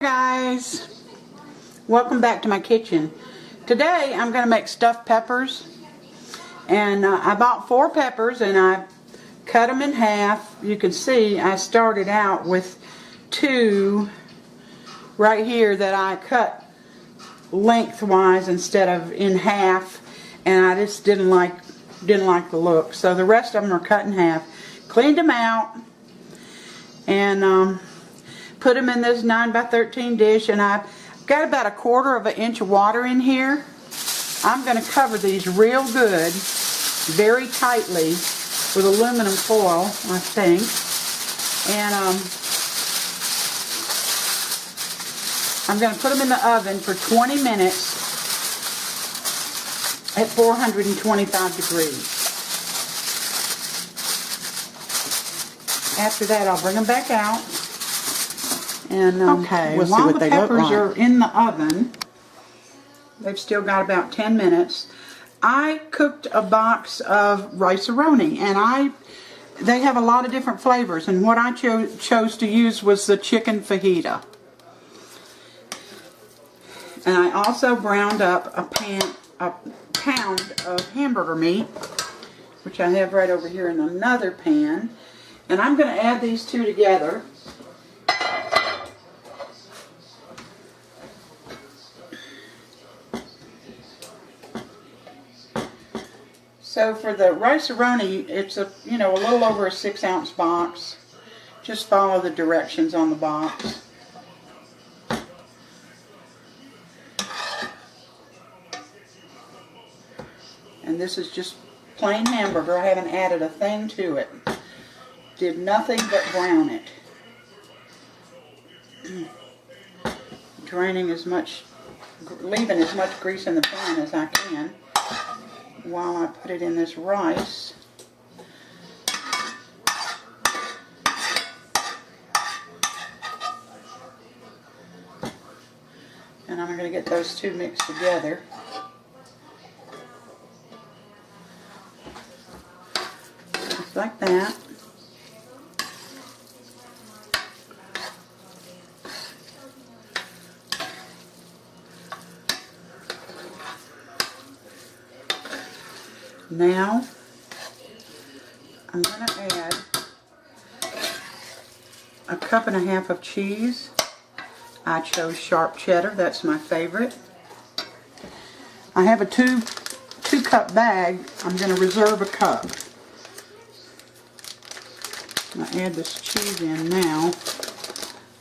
Guys, welcome back to my kitchen. Today I'm going to make stuffed peppers, and I bought 4 peppers and I cut them in half. You can see I started out with 2 right here that I cut lengthwise instead of in half, and I just didn't like the look, so the rest of them are cut in half. Cleaned them out and put them in this 9x13 dish, and I've got about 1/4 inch of water in here. I'm going to cover these real good, very tightly with aluminum foil, I think. And I'm going to put them in the oven for 20 minutes at 425 degrees. After that, I'll bring them back out. And okay, we'll see what they look like. While the peppers are in the oven, they've still got about 10 minutes. I cooked a box of rice-a-roni, and they have a lot of different flavors, and what I chose to use was the chicken fajita. And I also browned up a pound of hamburger meat, which I have right over here in another pan. And I'm going to add these two together. So for the rice-a-roni, it's a little over a 6-ounce box. Just follow the directions on the box. And this is just plain hamburger. I haven't added a thing to it. Did nothing but brown it. Leaving as much grease in the pan as I can while I put it in this rice. And I'm going to get those two mixed together. Just like that. Now, I'm going to add 1.5 cups of cheese. I chose sharp cheddar, that's my favorite. I have a 2-cup bag. I'm going to reserve 1 cup. I'll add this cheese in now.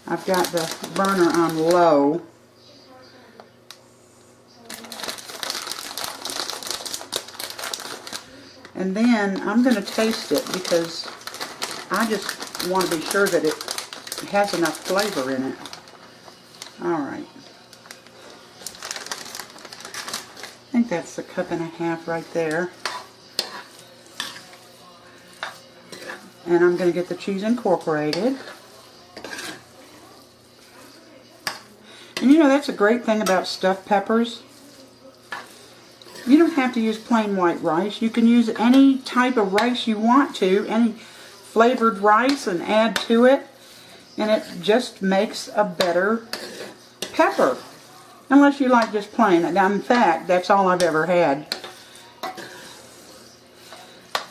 I've got the burner on low. And then I'm going to taste it because I just want to be sure that it has enough flavor in it. Alright. I think that's 1.5 cups right there. And I'm going to get the cheese incorporated. And that's a great thing about stuffed peppers. You don't have to use plain white rice. You can use any type of rice you want to, any flavored rice, and add to it, and it just makes a better pepper. Unless you like just plain. In fact, that's all I've ever had.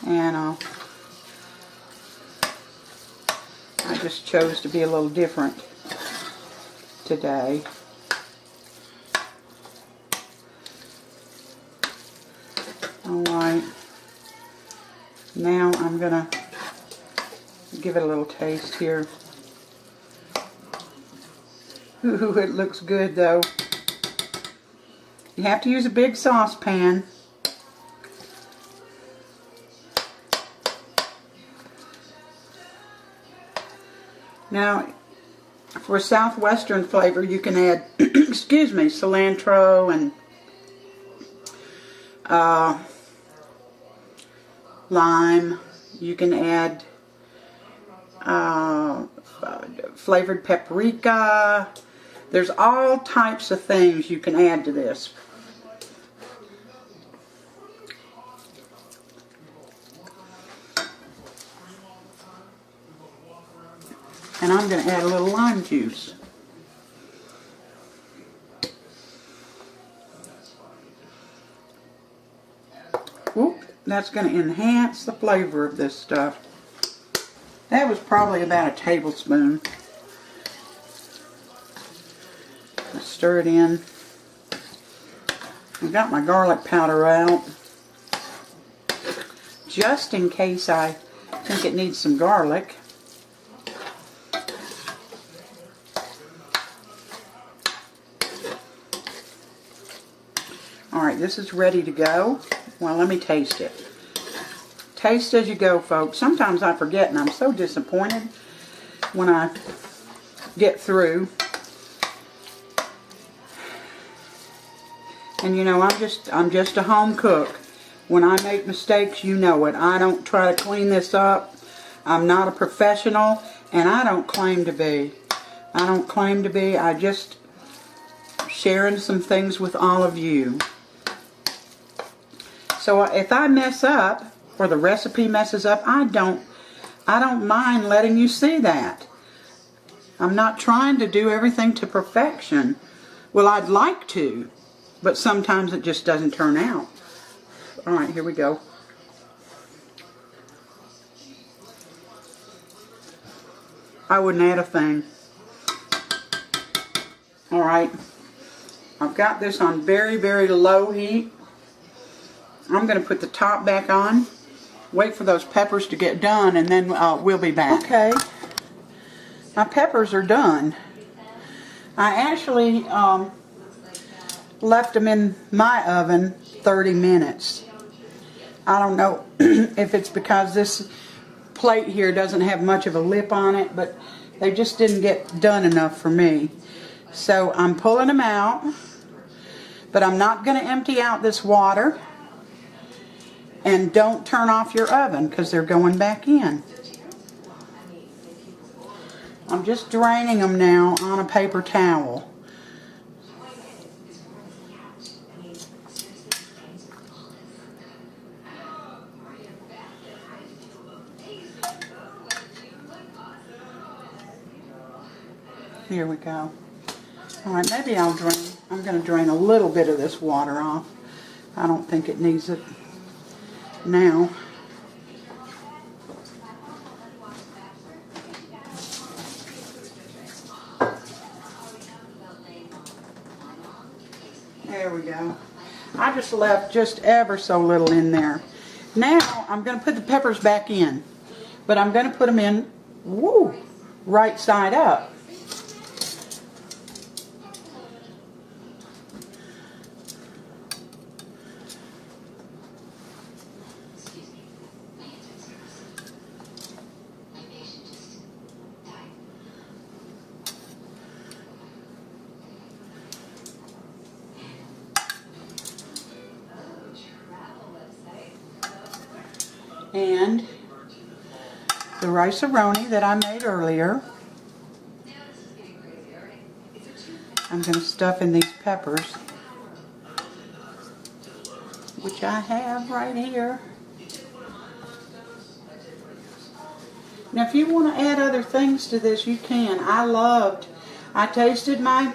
And I just chose to be a little different today. Alright, now I'm going to give it a little taste here. Ooh, it looks good though. You have to use a big saucepan. Now, for southwestern flavor, you can add, excuse me, cilantro and lime. You can add flavored paprika. There's all types of things you can add to this. And I'm going to add a little lime juice. That's going to enhance the flavor of this stuff. That was probably about a tablespoon. Let's stir it in. I've got my garlic powder out, just in case I think it needs some garlic. Alright, this is ready to go. Well, let me taste it. Taste as you go, folks. Sometimes I forget and I'm so disappointed when I get through. And you know, I'm just a home cook. When I make mistakes, you know it. I don't try to clean this up. I'm not a professional, and I don't claim to be. I don't claim to be. I just sharing some things with all of you. So if I mess up, or the recipe messes up, I don't mind letting you see that. I'm not trying to do everything to perfection. Well, I'd like to, but sometimes it just doesn't turn out. Alright, here we go. I wouldn't add a thing. Alright, I've got this on very, very low heat. I'm going to put the top back on, wait for those peppers to get done, and then we'll be back. Okay, my peppers are done. I actually left them in my oven 30 minutes. I don't know if it's because this plate here doesn't have much of a lip on it, but they just didn't get done enough for me. So I'm pulling them out, but I'm not going to empty out this water. And don't turn off your oven because they're going back in. I'm just draining them now on a paper towel. Here we go. Alright, maybe I'm going to drain a little bit of this water off. I don't think it needs it now. There we go. I just left just ever so little in there. Now I'm going to put the peppers back in, but I'm going to put them in, right side up. And the rice-a-roni that I made earlier, I'm going to stuff in these peppers, which I have right here. Now if you want to add other things to this, you can. I tasted my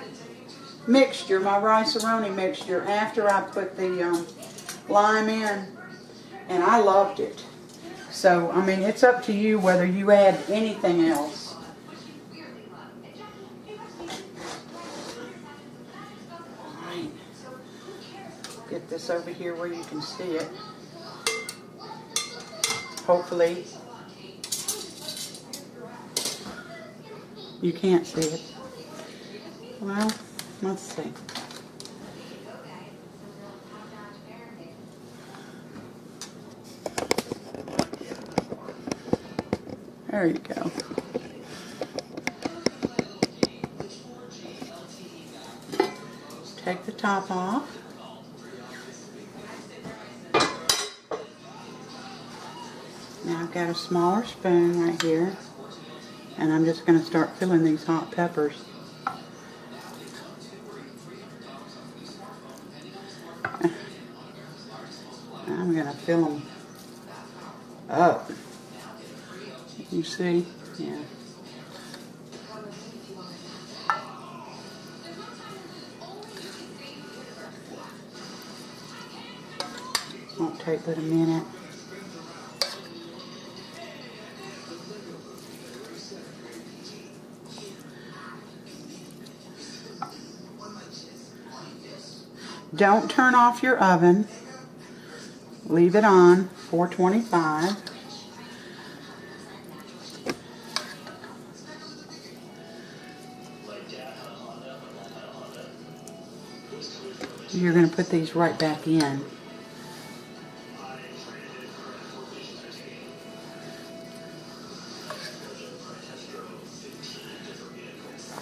mixture, my rice-a-roni mixture, after I put the lime in, and I loved it. So, I mean, it's up to you whether you add anything else. Alright. Get this over here where you can see it. Hopefully. You can't see it. Well, let's see. There you go. Take the top off. Now I've got a smaller spoon right here, and I'm just going to start filling these hot peppers. I'm going to fill them up. You see? Yeah. Won't take but a minute. Don't turn off your oven. Leave it on 425. You're going to put these right back in.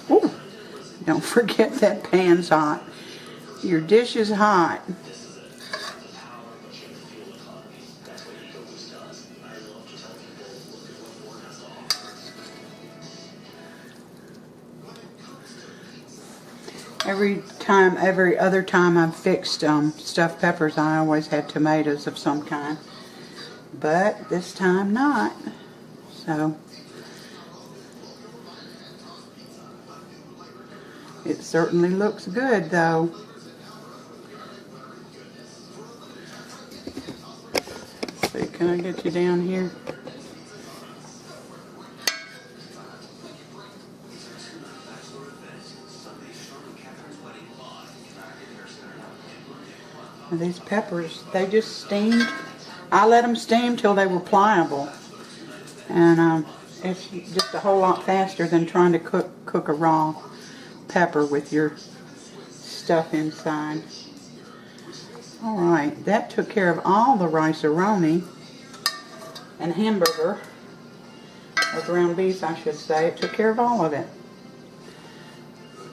Ooh, don't forget that pan's hot. Your dish is hot. Every other time I've fixed stuffed peppers, I always had tomatoes of some kind. But this time not. So it certainly looks good though. See, can I get you down here? These peppers, they just steamed. I let them steam till they were pliable. And it's just a whole lot faster than trying to cook a raw pepper with your stuff inside. Alright, that took care of all the rice-a-roni and hamburger, or ground beef I should say. It took care of all of it.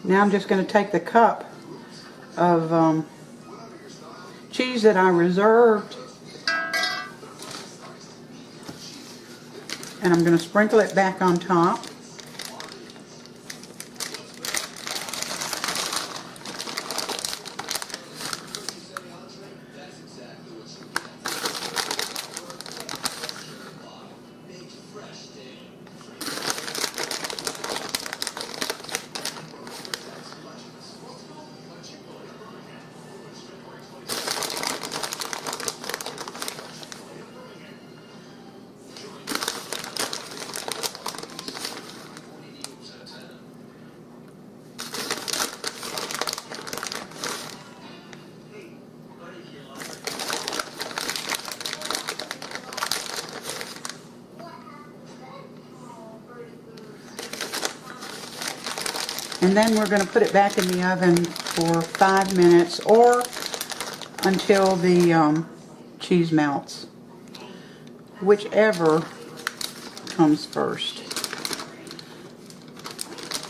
Now I'm just going to take the cup of cheese that I reserved, and I'm going to sprinkle it back on top. And then we're going to put it back in the oven for 5 minutes or until the cheese melts. Whichever comes first.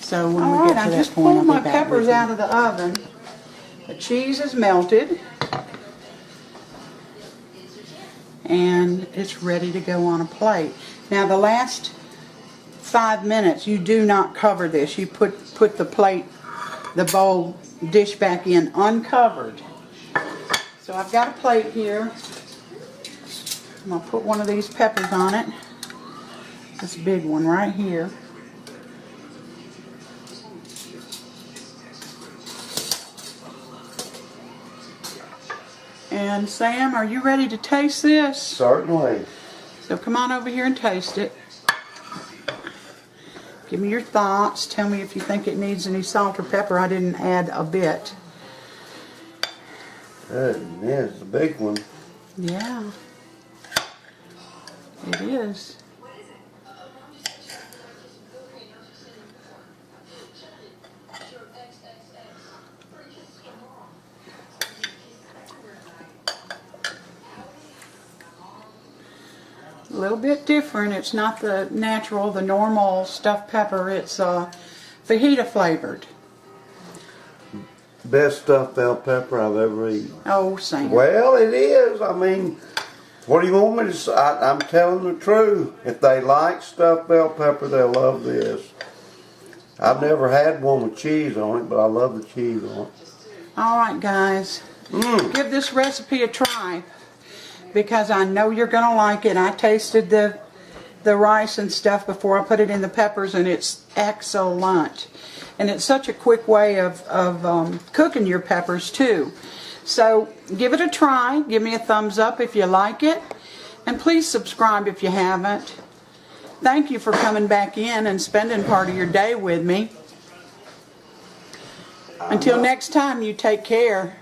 So when we get to that point, I'll be back with you. I just pulled my peppers out of the oven. The cheese is melted. And it's ready to go on a plate. Now the last 5 minutes, you do not cover this. You put the plate, the bowl, dish back in uncovered. So I've got a plate here. I'm going to put one of these peppers on it. This big one right here. And Sam, are you ready to taste this? Certainly. So come on over here and taste it. Give me your thoughts. Tell me if you think it needs any salt or pepper. I didn't add a bit. Yeah, it's a big one. Yeah. It is. A little bit different. It's not the natural, the normal stuffed pepper. It's fajita flavored. Best stuffed bell pepper I've ever eaten. Oh, Sam. Well, it is. I mean, what do you want me to say? I'm telling the truth. If they like stuffed bell pepper, they'll love this. I've never had one with cheese on it, but I love the cheese on it. All right, guys. Give this recipe a try, because I know you're going to like it. I tasted the rice and stuff before I put it in the peppers, and it's excellent. And it's such a quick way of cooking your peppers too. So give it a try. Give me a thumbs up if you like it. And please subscribe if you haven't. Thank you for coming back in and spending part of your day with me. Until next time, you take care.